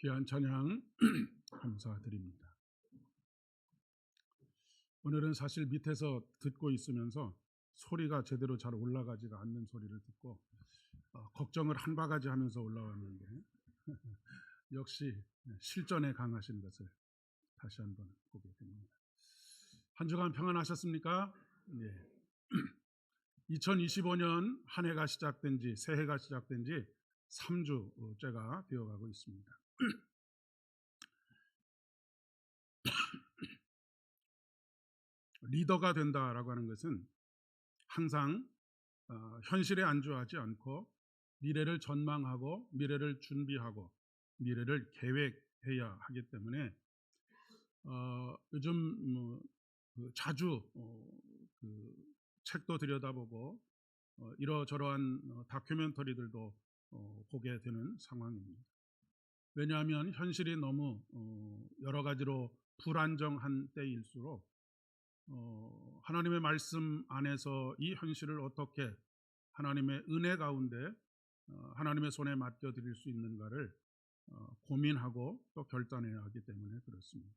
귀한 찬양 감사드립니다. 오늘은 사실 밑에서 듣고 있으면서 소리가 제대로 잘 올라가지가 않는 소리를 듣고 걱정을 한 바가지 하면서 올라왔는데 역시 실전에 강하신 것을 다시 한번 보게 됩니다. 한 주간 평안하셨습니까? 네. 2025년 한 해가 시작된 지, 새해가 시작된 지 3주째가 되어가고 있습니다. 리더가 된다라고 하는 것은 항상 현실에 안주하지 않고 미래를 전망하고 미래를 준비하고 미래를 계획해야 하기 때문에 요즘 자주 그 책도 들여다보고 이러저러한 다큐멘터리들도 보게 되는 상황입니다. 왜냐하면 현실이 너무 여러 가지로 불안정한 때일수록 하나님의 말씀 안에서 이 현실을 어떻게 하나님의 은혜 가운데 하나님의 손에 맡겨드릴 수 있는가를 고민하고 또 결단해야 하기 때문에 그렇습니다.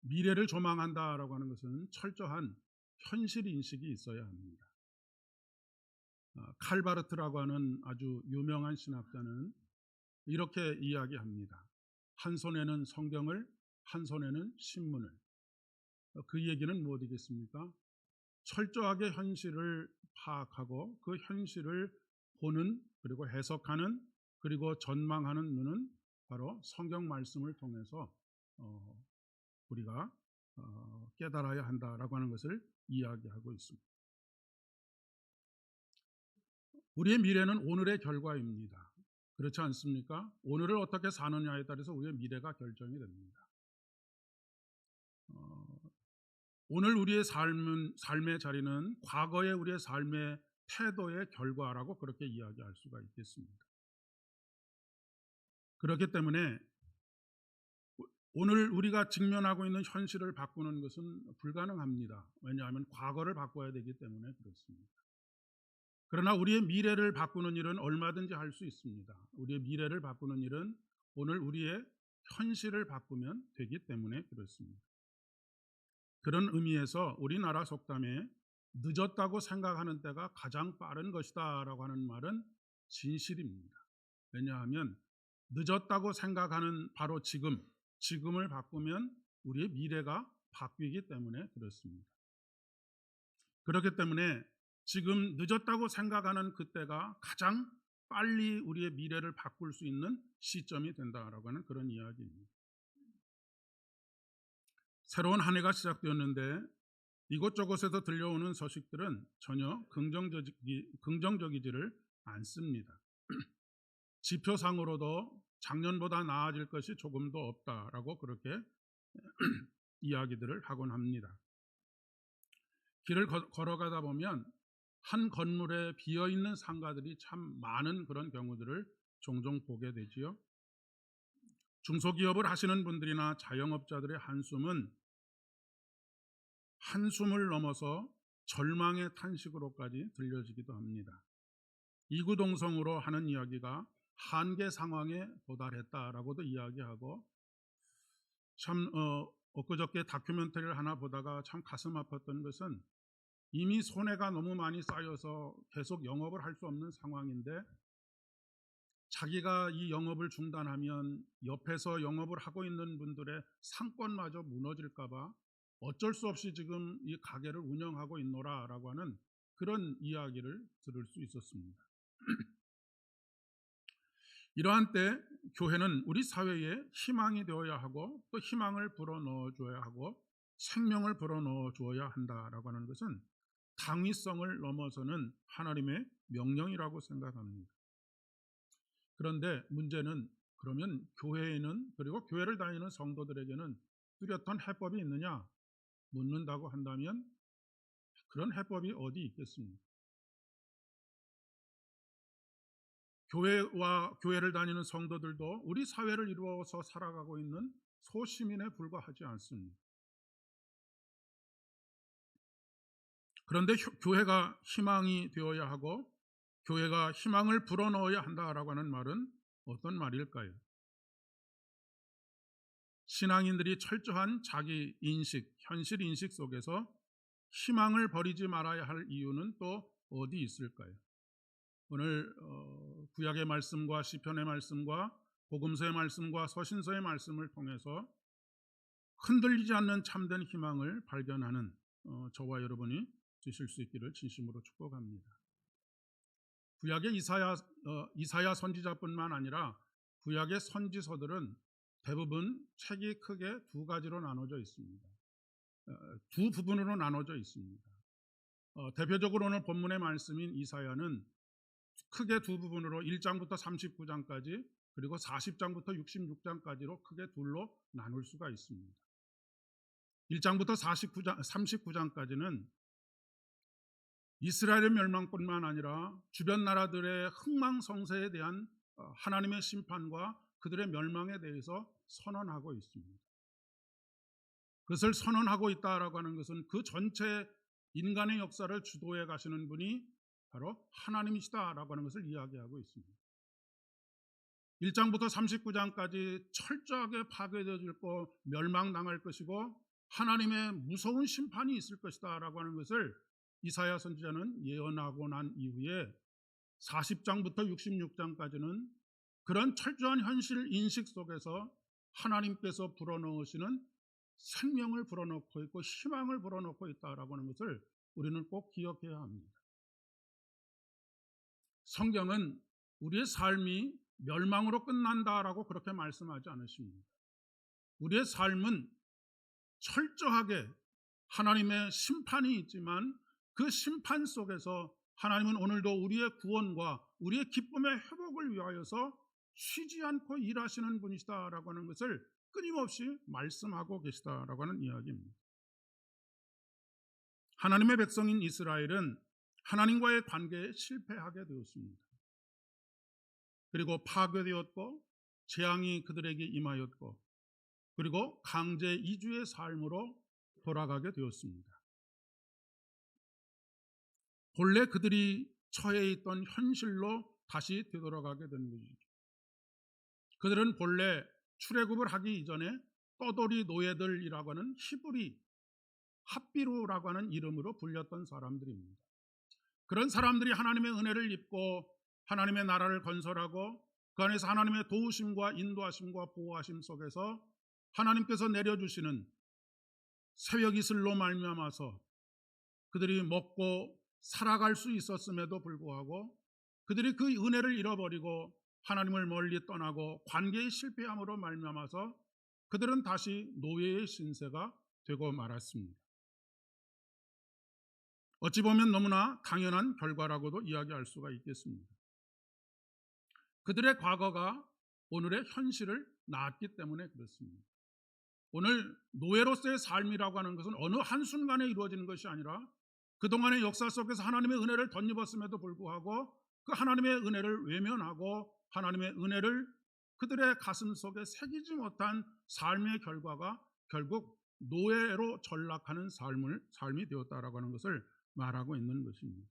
미래를 조망한다라고 하는 것은 철저한 현실 인식이 있어야 합니다. 칼바르트라고 하는 아주 유명한 신학자는 이렇게 이야기합니다. 한 손에는 성경을, 한 손에는 신문을. 그 얘기는 무엇이겠습니까? 철저하게 현실을 파악하고 그 현실을 보는, 그리고 해석하는, 그리고 전망하는 눈은 바로 성경 말씀을 통해서 우리가 깨달아야 한다라고 하는 것을 이야기하고 있습니다. 우리의 미래는 오늘의 결과입니다. 그렇지 않습니까? 오늘을 어떻게 사느냐에 따라서 우리의 미래가 결정이 됩니다. 오늘 우리의 삶의 자리는 과거의 우리의 삶의 태도의 결과라고 그렇게 이야기할 수가 있겠습니다. 그렇기 때문에 오늘 우리가 직면하고 있는 현실을 바꾸는 것은 불가능합니다. 왜냐하면 과거를 바꿔야 되기 때문에 그렇습니다. 그러나 우리의 미래를 바꾸는 일은 얼마든지 할 수 있습니다. 우리의 미래를 바꾸는 일은 오늘 우리의 현실을 바꾸면 되기 때문에 그렇습니다. 그런 의미에서 우리나라 속담에 늦었다고 생각하는 때가 가장 빠른 것이다 라고 하는 말은 진실입니다. 왜냐하면 늦었다고 생각하는 바로 지금을 바꾸면 우리의 미래가 바뀌기 때문에 그렇습니다. 그렇기 때문에 지금 늦었다고 생각하는 그때가 가장 빨리 우리의 미래를 바꿀 수 있는 시점이 된다라고 하는 그런 이야기입니다. 새로운 한 해가 시작되었는데 이곳저곳에서 들려오는 소식들은 전혀 긍정적이지를 않습니다. 지표상으로도 작년보다 나아질 것이 조금도 없다라고 그렇게 이야기들을 하곤 합니다. 길을 걸어가다 보면 한 건물에 비어있는 상가들이 참 많은 그런 경우들을 종종 보게 되지요. 중소기업을 하시는 분들이나 자영업자들의 한숨을 넘어서 절망의 탄식으로까지 들려지기도 합니다. 이구동성으로 하는 이야기가 한계 상황에 도달했다라고도 이야기하고 참 엊그저께 다큐멘터리를 하나 보다가 참 가슴 아팠던 것은 이미 손해가 너무 많이 쌓여서 계속 영업을 할 수 없는 상황인데 자기가 이 영업을 중단하면 옆에서 영업을 하고 있는 분들의 상권마저 무너질까 봐 어쩔 수 없이 지금 이 가게를 운영하고 있노라라고 하는 그런 이야기를 들을 수 있었습니다. 이러한 때 교회는 우리 사회에 희망이 되어야 하고 또 희망을 불어넣어 줘야 하고 생명을 불어넣어 주어야 한다라고 하는 것은 당위성을 넘어서는 하나님의 명령이라고 생각합니다. 그런데 문제는 그러면 교회에는, 그리고 교회를 다니는 성도들에게는 뚜렷한 해법이 있느냐 묻는다고 한다면 그런 해법이 어디 있겠습니까? 교회를 다니는 성도들도 우리 사회를 이루어서 살아가고 있는 소시민에 불과하지 않습니다. 그런데 교회가 희망이 되어야 하고 교회가 희망을 불어넣어야 한다라고 하는 말은 어떤 말일까요? 신앙인들이 철저한 자기 인식, 현실 인식 속에서 희망을 버리지 말아야 할 이유는 또 어디 있을까요? 오늘 구약의 말씀과 시편의 말씀과 복음서의 말씀과 서신서의 말씀을 통해서 흔들리지 않는 참된 희망을 발견하는 저와 여러분이 되실 수 있기를 진심으로 축복합니다. 구약의 이사야 선지자뿐만 아니라 구약의 선지서들은 대부분 책이 크게 두 가지로 나눠져 있습니다. 두 부분으로 나눠져 있습니다. 대표적으로 오늘 본문의 말씀인 이사야는 크게 두 부분으로 1장부터 39장까지 그리고 40장부터 66장까지로 크게 둘로 나눌 수가 있습니다. 1장부터 39장까지는 이스라엘의 멸망뿐만 아니라 주변 나라들의 흥망성쇠에 대한 하나님의 심판과 그들의 멸망에 대해서 선언하고 있습니다. 그것을 선언하고 있다라고 하는 것은 그 전체 인간의 역사를 주도해 가시는 분이 바로 하나님이시다라고 하는 것을 이야기하고 있습니다. 1장부터 39장까지 철저하게 파괴되어질 것, 멸망당할 것이고 하나님의 무서운 심판이 있을 것이다라고 하는 것을 이사야 선지자는 예언하고 난 이후에 40장부터 66장까지는 그런 철저한 현실 인식 속에서 하나님께서 불어넣으시는 생명을 불어넣고 있고 희망을 불어넣고 있다라고 하는 것을 우리는 꼭 기억해야 합니다. 성경은 우리의 삶이 멸망으로 끝난다라고 그렇게 말씀하지 않으십니다. 우리의 삶은 철저하게 하나님의 심판이 있지만 그 심판 속에서 하나님은 오늘도 우리의 구원과 우리의 기쁨의 회복을 위하여서 쉬지 않고 일하시는 분이시다라고 하는 것을 끊임없이 말씀하고 계시다라고 하는 이야기입니다. 하나님의 백성인 이스라엘은 하나님과의 관계에 실패하게 되었습니다. 그리고 파괴되었고 재앙이 그들에게 임하였고 그리고 강제 이주의 삶으로 돌아가게 되었습니다. 본래 그들이 처해 있던 현실로 다시 되돌아가게 된 것이죠. 그들은 본래 출애굽을 하기 이전에 떠돌이 노예들이라고 하는 히브리, 핫비루라고 하는 이름으로 불렸던 사람들입니다. 그런 사람들이 하나님의 은혜를 입고 하나님의 나라를 건설하고 그 안에서 하나님의 도우심과 인도하심과 보호하심 속에서 하나님께서 내려주시는 새벽 이슬로 말미암아서 그들이 먹고 살아갈 수 있었음에도 불구하고 그들이 그 은혜를 잃어버리고 하나님을 멀리 떠나고 관계에 실패함으로 말미암아서 그들은 다시 노예의 신세가 되고 말았습니다. 어찌 보면 너무나 당연한 결과라고도 이야기할 수가 있겠습니다. 그들의 과거가 오늘의 현실을 낳았기 때문에 그렇습니다. 오늘 노예로서의 삶이라고 하는 것은 어느 한순간에 이루어지는 것이 아니라 그동안의 역사 속에서 하나님의 은혜를 덧입었음에도 불구하고 그 하나님의 은혜를 외면하고 하나님의 은혜를 그들의 가슴 속에 새기지 못한 삶의 결과가 결국 노예로 전락하는 삶이 되었다라고 하는 것을 말하고 있는 것입니다.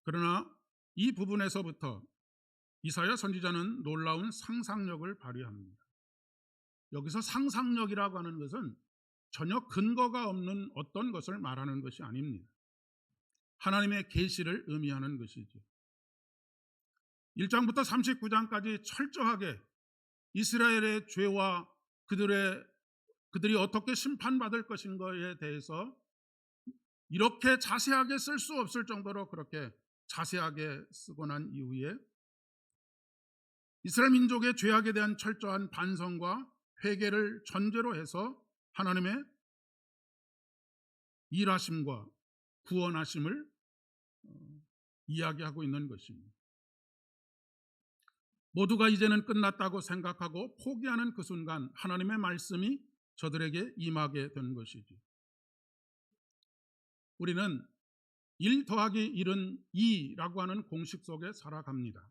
그러나 이 부분에서부터 이사야 선지자는 놀라운 상상력을 발휘합니다. 여기서 상상력이라고 하는 것은 전혀 근거가 없는 어떤 것을 말하는 것이 아닙니다. 하나님의 계시를 의미하는 것이죠. 1장부터 39장까지 철저하게 이스라엘의 죄와 그들이 어떻게 심판받을 것인가에 대해서 이렇게 자세하게 쓸 수 없을 정도로 그렇게 자세하게 쓰고 난 이후에 이스라엘 민족의 죄악에 대한 철저한 반성과 회개를 전제로 해서 하나님의 일하심과 구원하심을 이야기하고 있는 것입니다. 모두가 이제는 끝났다고 생각하고 포기하는 그 순간 하나님의 말씀이 저들에게 임하게 된 것이죠. 우리는 1 더하기 1은 2라고 하는 공식 속에 살아갑니다.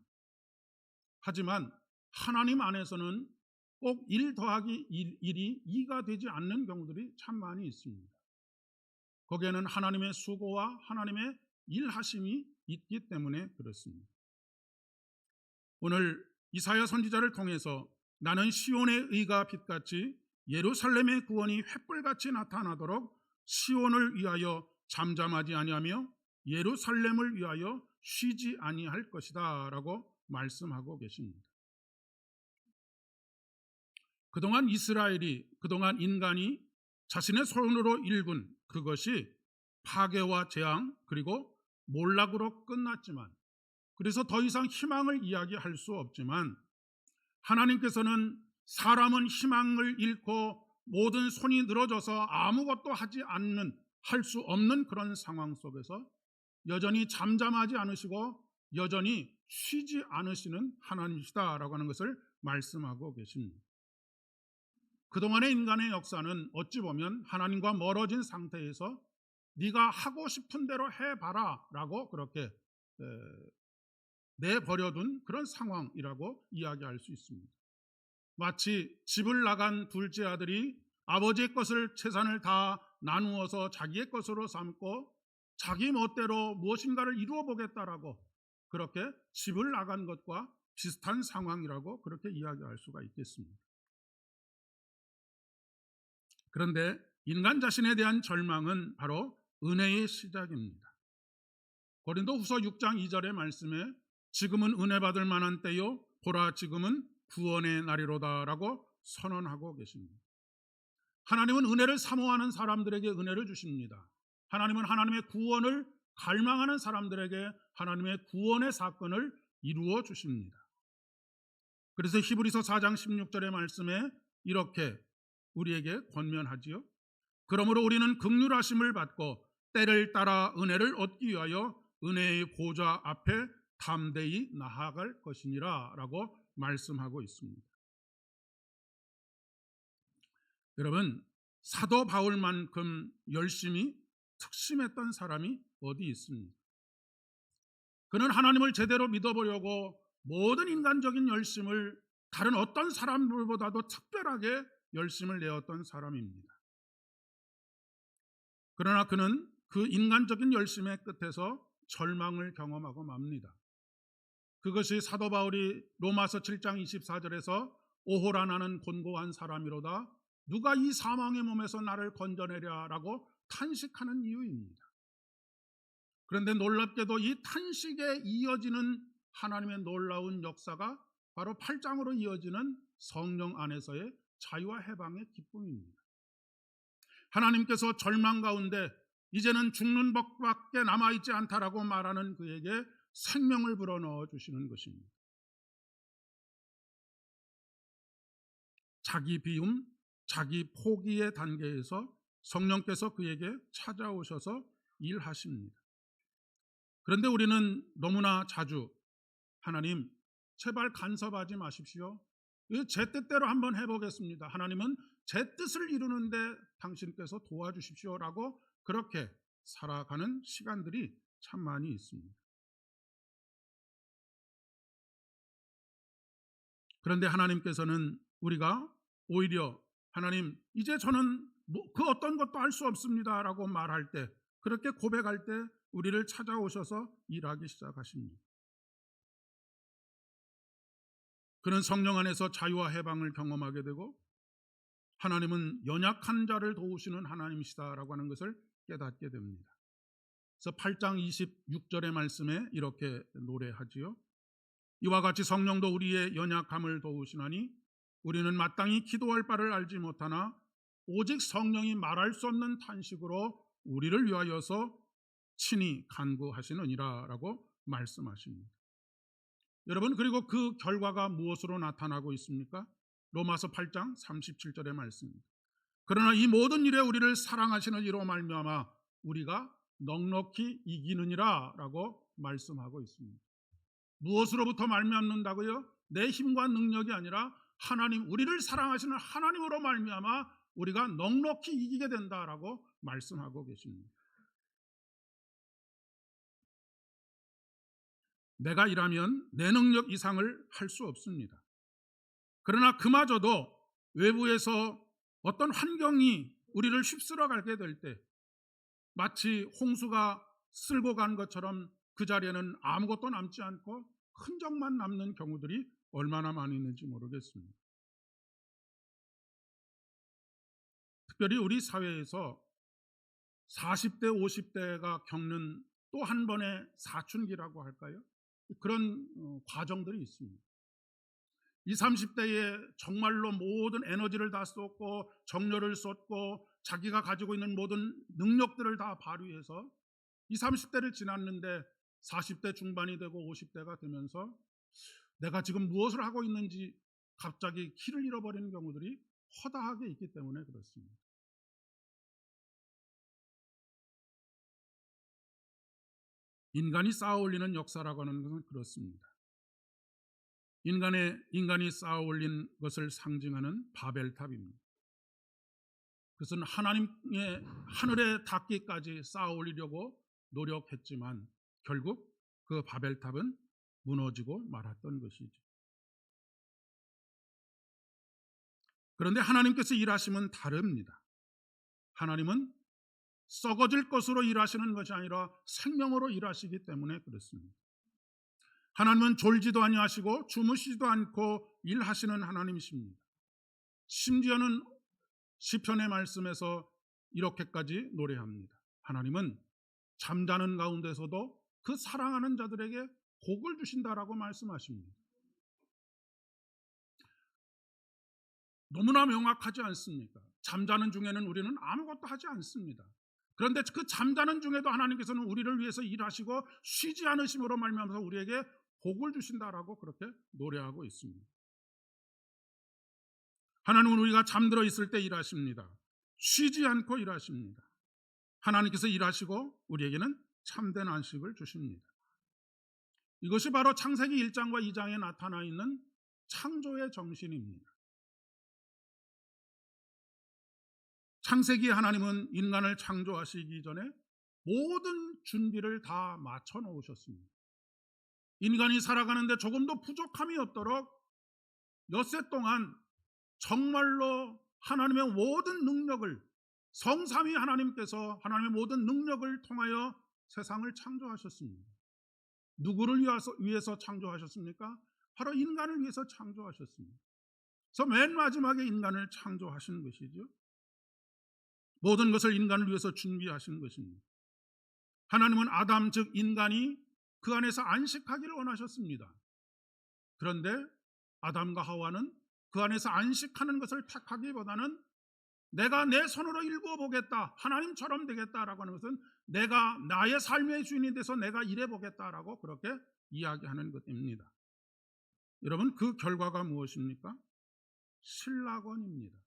하지만 하나님 안에서는 꼭 1 더하기 1이 2가 되지 않는 경우들이 참 많이 있습니다. 거기에는 하나님의 수고와 하나님의 일하심이 있기 때문에 그렇습니다. 오늘 이사야 선지자를 통해서 나는 시온의 의가 빛같이 예루살렘의 구원이 횃불같이 나타나도록 시온을 위하여 잠잠하지 아니하며 예루살렘을 위하여 쉬지 아니할 것이다 라고 말씀하고 계십니다. 그동안 이스라엘이, 그동안 인간이 자신의 손으로 일군 그것이 파괴와 재앙 그리고 몰락으로 끝났지만, 그래서 더 이상 희망을 이야기할 수 없지만, 하나님께서는 사람은 희망을 잃고 모든 손이 늘어져서 아무것도 할 수 없는 그런 상황 속에서 여전히 잠잠하지 않으시고 여전히 쉬지 않으시는 하나님이시다라고 하는 것을 말씀하고 계십니다. 그동안의 인간의 역사는 어찌 보면 하나님과 멀어진 상태에서 네가 하고 싶은 대로 해봐라 라고 그렇게 내버려둔 그런 상황이라고 이야기할 수 있습니다. 마치 집을 나간 둘째 아들이 아버지의 것을, 재산을 다 나누어서 자기의 것으로 삼고 자기 멋대로 무엇인가를 이루어 보겠다라고 그렇게 집을 나간 것과 비슷한 상황이라고 그렇게 이야기할 수가 있겠습니다. 그런데 인간 자신에 대한 절망은 바로 은혜의 시작입니다. 고린도후서 6장 2절의 말씀에 지금은 은혜 받을 만한 때요 보라 지금은 구원의 날이로다라고 선언하고 계십니다. 하나님은 은혜를 사모하는 사람들에게 은혜를 주십니다. 하나님은 하나님의 구원을 갈망하는 사람들에게 하나님의 구원의 사건을 이루어 주십니다. 그래서 히브리서 4장 16절의 말씀에 이렇게 우리에게 권면하지요. 그러므로 우리는 긍휼하심을 받고 때를 따라 은혜를 얻기 위하여 은혜의 보좌 앞에 담대히 나아갈 것이니라 라고 말씀하고 있습니다. 여러분, 사도 바울만큼 열심히 특심했던 사람이 어디 있습니까? 그는 하나님을 제대로 믿어보려고 모든 인간적인 열심을 다른 어떤 사람들보다도 특별하게 열심을 내었던 사람입니다. 그러나 그는 그 인간적인 열심의 끝에서 절망을 경험하고 맙니다. 그것이 사도 바울이 로마서 7장 24절에서 오호라 나는 곤고한 사람이로다 누가 이 사망의 몸에서 나를 건져내랴 라고 탄식하는 이유입니다. 그런데 놀랍게도 이 탄식에 이어지는 하나님의 놀라운 역사가 바로 8장으로 이어지는 성령 안에서의 자유와 해방의 기쁨입니다. 하나님께서 절망 가운데 이제는 죽는 법밖에 남아있지 않다라고 말하는 그에게 생명을 불어넣어 주시는 것입니다. 자기 비움, 자기 포기의 단계에서 성령께서 그에게 찾아오셔서 일하십니다. 그런데 우리는 너무나 자주 하나님 제발 간섭하지 마십시오. 제 뜻대로 한번 해보겠습니다. 하나님은 제 뜻을 이루는데 당신께서 도와주십시오라고 그렇게 살아가는 시간들이 참 많이 있습니다. 그런데 하나님께서는 우리가 오히려 하나님 이제 저는 그 어떤 것도 할 수 없습니다 라고 말할 때, 그렇게 고백할 때 우리를 찾아오셔서 일하기 시작하십니다. 그는 성령 안에서 자유와 해방을 경험하게 되고 하나님은 연약한 자를 도우시는 하나님이시다라고 하는 것을 깨닫게 됩니다. 그래서 8장 26절의 말씀에 이렇게 노래하지요. 이와 같이 성령도 우리의 연약함을 도우시나니 우리는 마땅히 기도할 바를 알지 못하나 오직 성령이 말할 수 없는 탄식으로 우리를 위하여서 친히 간구하시느니라 라고 말씀하십니다. 여러분, 그리고 그 결과가 무엇으로 나타나고 있습니까? 로마서 8장 37절의 말씀입니다. 그러나 이 모든 일에 우리를 사랑하시는 이로 말미암아 우리가 넉넉히 이기느니라 라고 말씀하고 있습니다. 무엇으로부터 말미암는다고요? 내 힘과 능력이 아니라 하나님, 우리를 사랑하시는 하나님으로 말미암아 우리가 넉넉히 이기게 된다라고 말씀하고 계십니다. 내가 일하면 내 능력 이상을 할 수 없습니다. 그러나 그마저도 외부에서 어떤 환경이 우리를 휩쓸어 가게 될 때 마치 홍수가 쓸고 간 것처럼 그 자리에는 아무것도 남지 않고 흔적만 남는 경우들이 얼마나 많이 있는지 모르겠습니다. 특별히 우리 사회에서 40대, 50대가 겪는 또 한 번의 사춘기라고 할까요? 그런 과정들이 있습니다. 20, 30대에 정말로 모든 에너지를 다 쏟고 정열을 쏟고 자기가 가지고 있는 모든 능력들을 다 발휘해서 20, 30대를 지났는데 40대 중반이 되고 50대가 되면서 내가 지금 무엇을 하고 있는지 갑자기 길을 잃어버리는 경우들이 허다하게 있기 때문에 그렇습니다. 인간이 쌓아 올리는 역사라고 하는 것은 그렇습니다. 인간이 쌓아 올린 것을 상징하는 바벨탑입니다. 그것은 하나님의 하늘에 닿기까지 쌓아 올리려고 노력했지만 결국 그 바벨탑은 무너지고 말았던 것이죠. 그런데 하나님께서 일하심은 다릅니다. 하나님은 썩어질 것으로 일하시는 것이 아니라 생명으로 일하시기 때문에 그렇습니다. 하나님은 졸지도 아니하시고 주무시지도 않고 일하시는 하나님이십니다. 심지어는 시편의 말씀에서 이렇게까지 노래합니다. 하나님은 잠자는 가운데서도 그 사랑하는 자들에게 복을 주신다라고 말씀하십니다. 너무나 명확하지 않습니까? 잠자는 중에는 우리는 아무것도 하지 않습니다. 그런데 그 잠자는 중에도 하나님께서는 우리를 위해서 일하시고 쉬지 않으심으로 말미암아서 우리에게 복을 주신다라고 그렇게 노래하고 있습니다. 하나님은 우리가 잠들어 있을 때 일하십니다. 쉬지 않고 일하십니다. 하나님께서 일하시고 우리에게는 참된 안식을 주십니다. 이것이 바로 창세기 1장과 2장에 나타나 있는 창조의 정신입니다. 창세기 하나님은 인간을 창조하시기 전에 모든 준비를 다 맞춰 놓으셨습니다. 인간이 살아가는데 조금도 부족함이 없도록 엿새 동안 정말로 하나님의 모든 능력을, 성삼위 하나님께서 하나님의 모든 능력을 통하여 세상을 창조하셨습니다. 누구를 위해서 창조하셨습니까? 바로 인간을 위해서 창조하셨습니다. 그래서 맨 마지막에 인간을 창조하신 것이죠. 모든 것을 인간을 위해서 준비하신 것입니다. 하나님은 아담 즉 인간이 그 안에서 안식하기를 원하셨습니다. 그런데 아담과 하와는 그 안에서 안식하는 것을 택하기보다는 내가 내 손으로 일구어 보겠다, 하나님처럼 되겠다라고 하는 것은 내가 나의 삶의 주인이 돼서 내가 일해 보겠다라고 그렇게 이야기하는 것입니다. 여러분, 그 결과가 무엇입니까? 신락원입니다.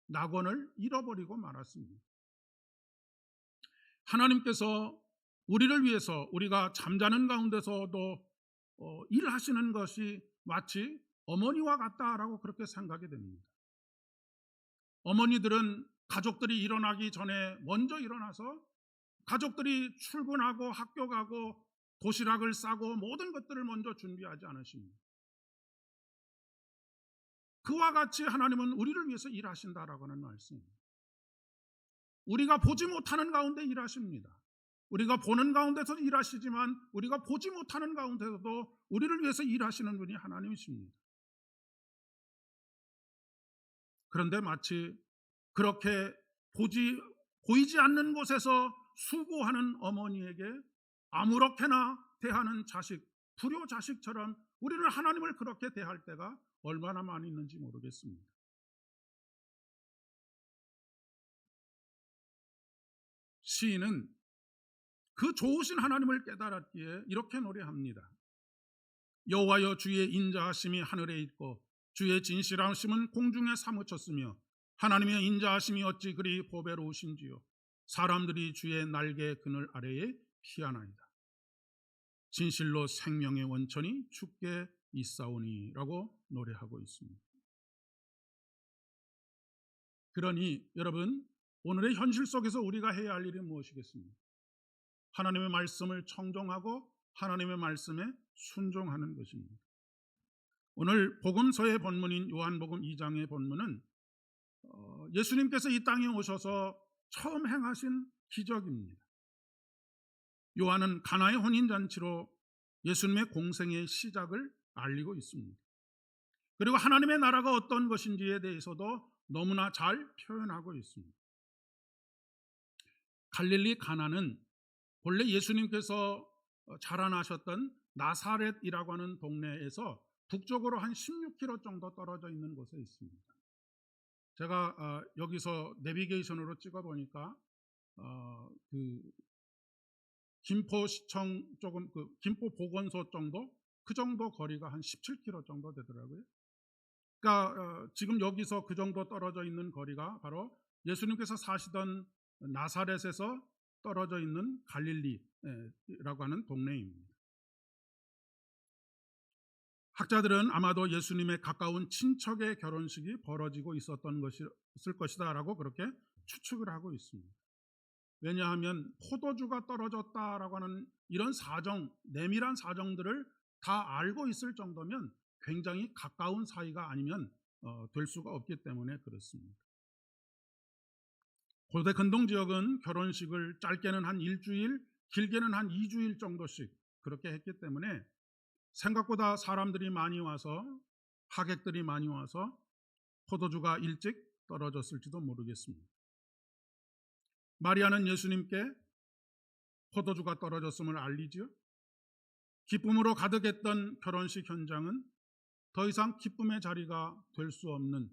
낙원을 잃어버리고 말았습니다. 하나님께서 우리를 위해서 우리가 잠자는 가운데서도 일하시는 것이 마치 어머니와 같다라고 그렇게 생각이 됩니다. 어머니들은 가족들이 일어나기 전에 먼저 일어나서 가족들이 출근하고 학교 가고 도시락을 싸고 모든 것들을 먼저 준비하지 않으십니다. 그와 같이 하나님은 우리를 위해서 일하신다라고 하는 말씀입니다. 우리가 보지 못하는 가운데 일하십니다. 우리가 보는 가운데서도 일하시지만 우리가 보지 못하는 가운데서도 우리를 위해서 일하시는 분이 하나님이십니다. 그런데 마치 그렇게 보이지 않는 곳에서 수고하는 어머니에게 아무렇게나 대하는 자식, 불효 자식처럼 우리는 하나님을 그렇게 대할 때가 얼마나 많이 있는지 모르겠습니다. 시인은 그 좋으신 하나님을 깨달았기에 이렇게 노래합니다. 여호와여 주의 인자하심이 하늘에 있고 주의 진실하심은 공중에 사무쳤으며 하나님의 인자하심이 어찌 그리 보배로우신지요. 사람들이 주의 날개 그늘 아래에 피하나이다. 진실로 생명의 원천이 주께 있사오니라고 노래하고 있습니다. 그러니 여러분, 오늘의 현실 속에서 우리가 해야 할 일이 무엇이겠습니까? 하나님의 말씀을 청종하고 하나님의 말씀에 순종하는 것입니다. 오늘 복음서의 본문인 요한복음 2장의 본문은 예수님께서 이 땅에 오셔서 처음 행하신 기적입니다. 요한은 가나의 혼인잔치로 예수님의 공생의 시작을 알리고 있습니다. 그리고 하나님의 나라가 어떤 것인지에 대해서도 너무나 잘 표현하고 있습니다. 갈릴리 가나는 본래 예수님께서 자라나셨던 나사렛이라고 하는 동네에서 북쪽으로 한 16km 정도 떨어져 있는 곳에 있습니다. 제가 여기서 내비게이션으로 찍어 보니까 그 김포시청 조금 김포 보건소 정도 그 정도 거리가 한 17km 정도 되더라고요. 그러니까 지금 여기서 그 정도 떨어져 있는 거리가 바로 예수님께서 사시던 나사렛에서 떨어져 있는 갈릴리라고 하는 동네입니다. 학자들은 아마도 예수님의 가까운 친척의 결혼식이 벌어지고 있었던 것일 것이다라고 그렇게 추측을 하고 있습니다. 왜냐하면 포도주가 떨어졌다라고 하는 이런 사정, 내밀한 사정들을 다 알고 있을 정도면 굉장히 가까운 사이가 아니면 될 수가 없기 때문에 그렇습니다. 고대 근동 지역은 결혼식을 짧게는 한 일주일, 길게는 한 2주일 정도씩 그렇게 했기 때문에 생각보다 사람들이 많이 와서, 하객들이 많이 와서 포도주가 일찍 떨어졌을지도 모르겠습니다. 마리아는 예수님께 포도주가 떨어졌음을 알리지요. 기쁨으로 가득했던 결혼식 현장은 더 이상 기쁨의 자리가 될 수 없는,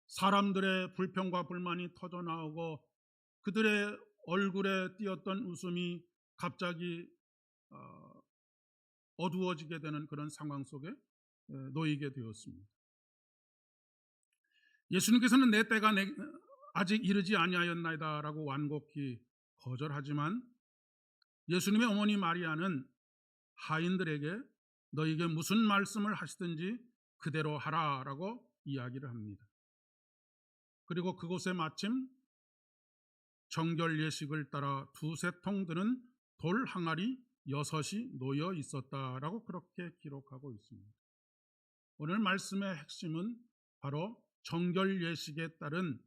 사람들의 불평과 불만이 터져 나오고 그들의 얼굴에 띄었던 웃음이 갑자기 어두워지게 되는 그런 상황 속에 놓이게 되었습니다. 예수님께서는 내 때가 아직 이르지 아니하였나이다라고 완곡히 거절하지만 예수님의 어머니 마리아는 하인들에게 너에게 무슨 말씀을 하시든지 그대로 하라라고 이야기를 합니다. 그리고 그곳에 마침 정결 예식을 따라 두세 통 드는 돌 항아리 6이 놓여 있었다라고 그렇게 기록하고 있습니다. 오늘 말씀의 핵심은 바로 정결 예식에 따른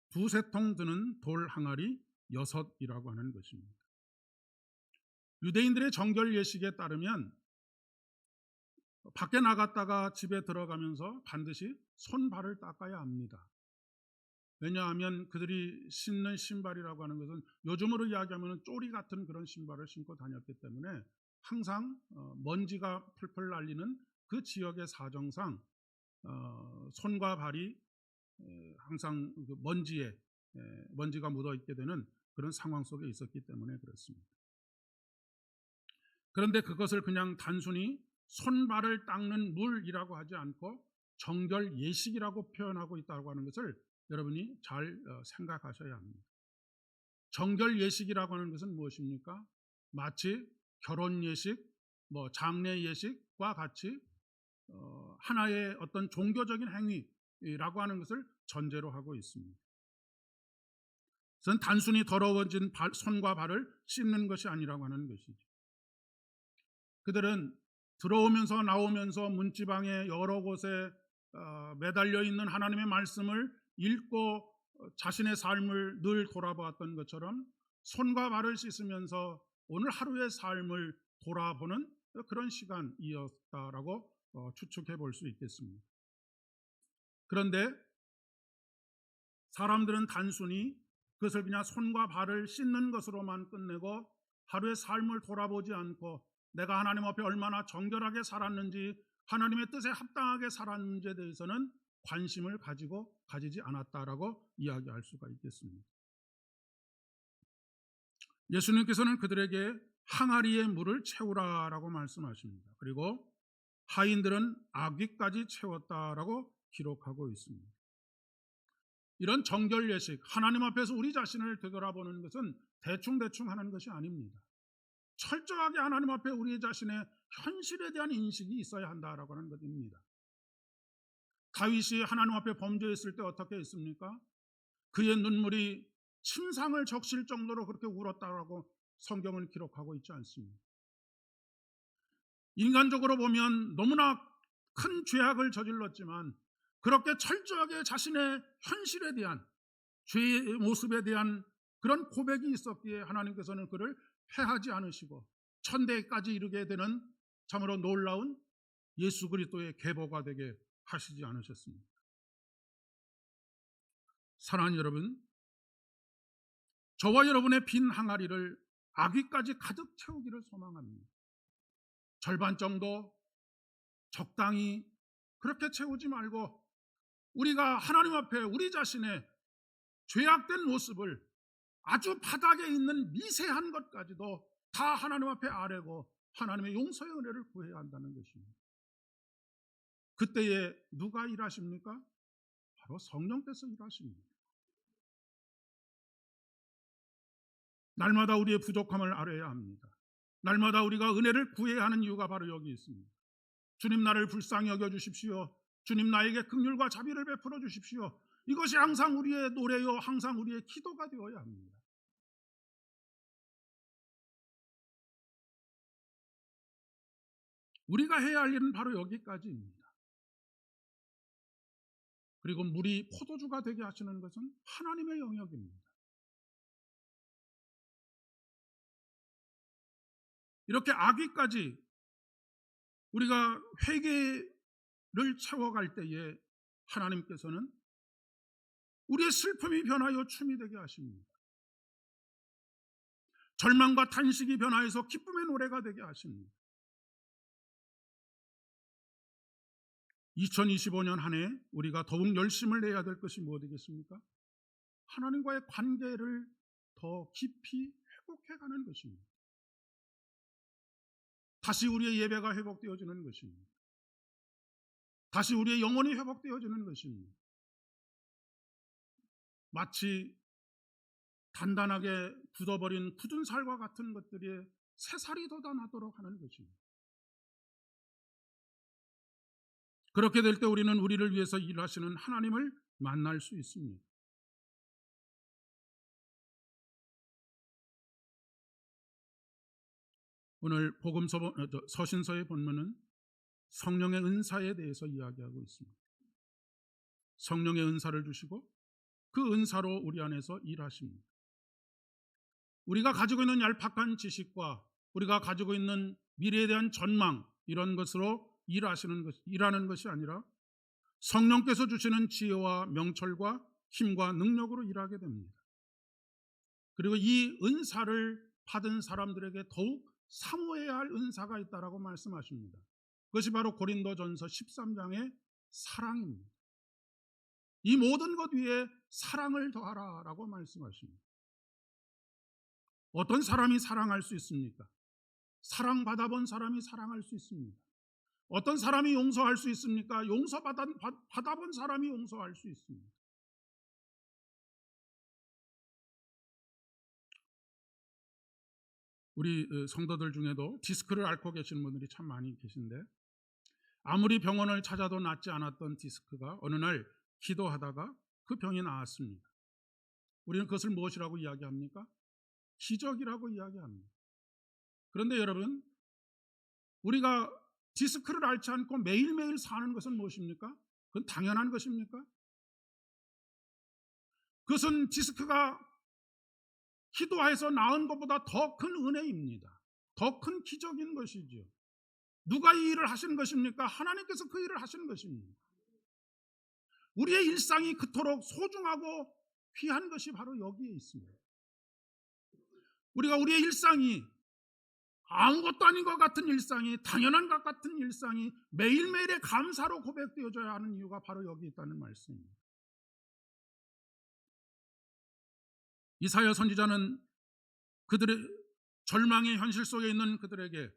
두세 통 드는 돌 항아리 6이라고 하는 것입니다. 유대인들의 정결 예식에 따르면 밖에 나갔다가 집에 들어가면서 반드시 손발을 닦아야 합니다. 왜냐하면 그들이 신는 신발이라고 하는 것은 요즘으로 이야기하면 쪼리 같은 그런 신발을 신고 다녔기 때문에 항상 먼지가 풀풀 날리는 그 지역의 사정상 손과 발이 항상 먼지가 묻어 있게 되는 그런 상황 속에 있었기 때문에 그렇습니다. 그런데 그것을 그냥 단순히 손발을 닦는 물이라고 하지 않고 정결 예식이라고 표현하고 있다고 하는 것을 여러분이 잘 생각하셔야 합니다. 정결 예식이라고 하는 것은 무엇입니까? 마치 결혼 예식, 장례 예식과 같이 하나의 어떤 종교적인 행위라고 하는 것을 전제로 하고 있습니다. 그것은 단순히 더러워진 손과 발을 씻는 것이 아니라고 하는 것이죠. 그들은 들어오면서 나오면서 문지방에 여러 곳에 매달려 있는 하나님의 말씀을 읽고 자신의 삶을 늘 돌아보았던 것처럼 손과 발을 씻으면서 오늘 하루의 삶을 돌아보는 그런 시간이었다라고 추측해 볼 수 있겠습니다. 그런데 사람들은 단순히 그것을 그냥 손과 발을 씻는 것으로만 끝내고 하루의 삶을 돌아보지 않고 내가 하나님 앞에 얼마나 정결하게 살았는지, 하나님의 뜻에 합당하게 살았는지에 대해서는 관심을 가지지 않았다라고 이야기할 수가 있겠습니다. 예수님께서는 그들에게 항아리의 물을 채우라라고 말씀하십니다. 그리고 하인들은 아귀까지 채웠다라고 기록하고 있습니다. 이런 정결 예식, 하나님 앞에서 우리 자신을 되돌아보는 것은 대충 하는 것이 아닙니다. 철저하게 하나님 앞에 우리 자신의 현실에 대한 인식이 있어야 한다라고 하는 것입니다. 다윗이 하나님 앞에 범죄했을 때 어떻게 했습니까? 그의 눈물이 침상을 적실 정도로 그렇게 울었다라고 성경은 기록하고 있지 않습니다. 인간적으로 보면 너무나 큰 죄악을 저질렀지만 그렇게 철저하게 자신의 현실에 대한 죄의 모습에 대한 그런 고백이 있었기에 하나님께서는 그를 패하지 않으시고 천대까지 이르게 되는 참으로 놀라운 예수 그리스도의 계보가 되게 하시지 않으셨습니까? 사랑하는 여러분, 저와 여러분의 빈 항아리를 아귀까지 가득 채우기를 소망합니다. 절반 정도 적당히 그렇게 채우지 말고 우리가 하나님 앞에 우리 자신의 죄악된 모습을 아주 바닥에 있는 미세한 것까지도 다 하나님 앞에 아뢰고 하나님의 용서의 은혜를 구해야 한다는 것입니다. 그때에 누가 일하십니까? 바로 성령께서 일하십니다. 날마다 우리의 부족함을 아뢰야 합니다. 날마다 우리가 은혜를 구해야 하는 이유가 바로 여기 있습니다. 주님 나를 불쌍히 여겨주십시오. 주님 나에게 긍휼과 자비를 베풀어 주십시오. 이것이 항상 우리의 노래요, 항상 우리의 기도가 되어야 합니다. 우리가 해야 할 일은 바로 여기까지입니다. 그리고 물이 포도주가 되게 하시는 것은 하나님의 영역입니다. 이렇게 아귀까지 우리가 회개를 채워갈 때에 하나님께서는 우리의 슬픔이 변하여 춤이 되게 하십니다. 절망과 탄식이 변하여서 기쁨의 노래가 되게 하십니다. 2025년 한 해 우리가 더욱 열심을 내야 될 것이 무엇이겠습니까? 하나님과의 관계를 더 깊이 회복해가는 것입니다. 다시 우리의 예배가 회복되어지는 것입니다. 다시 우리의 영혼이 회복되어지는 것입니다. 마치 단단하게 굳어버린 굳은 살과 같은 것들이 새살이 돋아나도록 하는 것입니다. 그렇게 될 때 우리는 우리를 위해서 일하시는 하나님을 만날 수 있습니다. 오늘 서신서의 본문은 성령의 은사에 대해서 이야기하고 있습니다. 성령의 은사를 주시고 그 은사로 우리 안에서 일하십니다. 우리가 가지고 있는 얄팍한 지식과 우리가 가지고 있는 미래에 대한 전망, 이런 것으로 일하는 것이 아니라 성령께서 주시는 지혜와 명철과 힘과 능력으로 일하게 됩니다. 그리고 이 은사를 받은 사람들에게 더욱 사모해야 할 은사가 있다라고 말씀하십니다. 그것이 바로 고린도전서 13장의 사랑입니다. 이 모든 것 위에 사랑을 더하라라고 말씀하십니다. 어떤 사람이 사랑할 수 있습니까? 사랑받아본 사람이 사랑할 수 있습니다. 어떤 사람이 용서할 수 있습니까? 받아본 사람이 용서할 수 있습니다. 우리 성도들 중에도 디스크를 앓고 계시는 분들이 참 많이 계신데, 아무리 병원을 찾아도 낫지 않았던 디스크가 어느 날 기도하다가 그 병이 나았습니다. 우리는 그것을 무엇이라고 이야기합니까? 기적이라고 이야기합니다. 그런데 여러분, 우리가 디스크를 앓지 않고 매일매일 사는 것은 무엇입니까? 그건 당연한 것입니까? 그것은 디스크가 기도해서 나은 것보다 더 큰 은혜입니다. 더 큰 기적인 것이죠. 누가 이 일을 하시는 것입니까? 하나님께서 그 일을 하시는 것입니다. 우리의 일상이 그토록 소중하고 귀한 것이 바로 여기에 있습니다. 우리가 우리의 일상이 아무것도 아닌 것 같은 일상이, 당연한 것 같은 일상이 매일매일의 감사로 고백되어져야 하는 이유가 바로 여기 있다는 말씀입니다. 이사야 선지자는 그들의 절망의 현실 속에 있는 그들에게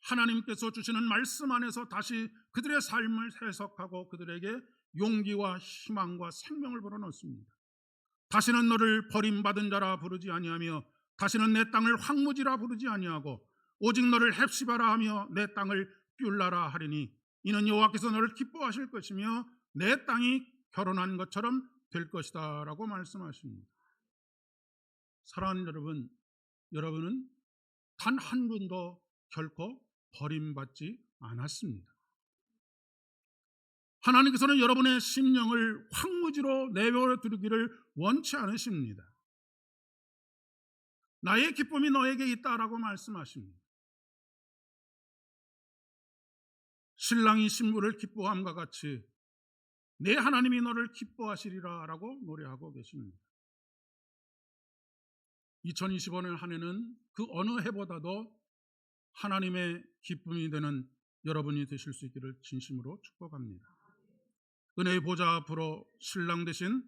하나님께서 주시는 말씀 안에서 다시 그들의 삶을 해석하고 그들에게 용기와 희망과 생명을 불어넣습니다. 다시는 너를 버림받은 자라 부르지 아니하며 다시는 내 땅을 황무지라 부르지 아니하고 오직 너를 헵시바라 하며 내 땅을 뷸라라 하리니 이는 여호와께서 너를 기뻐하실 것이며 내 땅이 결혼한 것처럼 될 것이다 라고 말씀하십니다. 사랑하는 여러분, 여러분은 단 한 분도 결코 버림받지 않았습니다. 하나님께서는 여러분의 심령을 황무지로 내버려 두기를 원치 않으십니다. 나의 기쁨이 너에게 있다라고 말씀하십니다. 신랑이 신부를 기뻐함과 같이 내 하나님이 너를 기뻐하시리라 라고 노래하고 계십니다. 2025년 한 해는 그 어느 해보다도 하나님의 기쁨이 되는 여러분이 되실 수 있기를 진심으로 축복합니다. 은혜의 보좌 앞으로 신랑 되신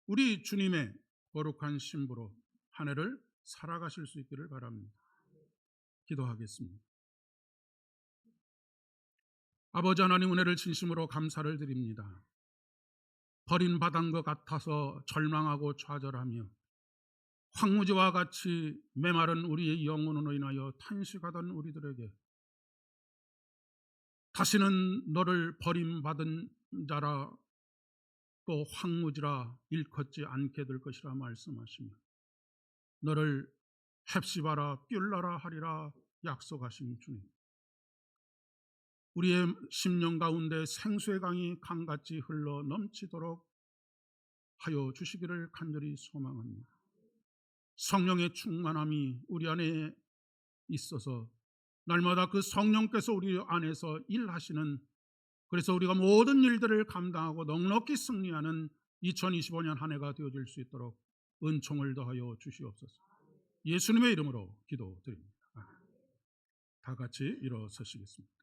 우리 주님의 거룩한 신부로 한 해를 살아가실 수 있기를 바랍니다. 기도하겠습니다. 아버지 하나님, 은혜를 진심으로 감사를 드립니다. 버림받은 것 같아서 절망하고 좌절하며 황무지와 같이 메마른 우리의 영혼으로 인하여 탄식하던 우리들에게 다시는 너를 버림받은 자라 또 황무지라 일컫지 않게 될 것이라 말씀하시며 너를 헵시바라 뷸라라 하리라 약속하신 주님, 우리의 심령 가운데 생수의 강이 강같이 흘러 넘치도록 하여 주시기를 간절히 소망합니다. 성령의 충만함이 우리 안에 있어서 날마다 그 성령께서 우리 안에서 일하시는, 그래서 우리가 모든 일들을 감당하고 넉넉히 승리하는 2025년 한 해가 되어질 수 있도록 은총을 더하여 주시옵소서. 예수님의 이름으로 기도드립니다. 다 같이 일어서시겠습니다.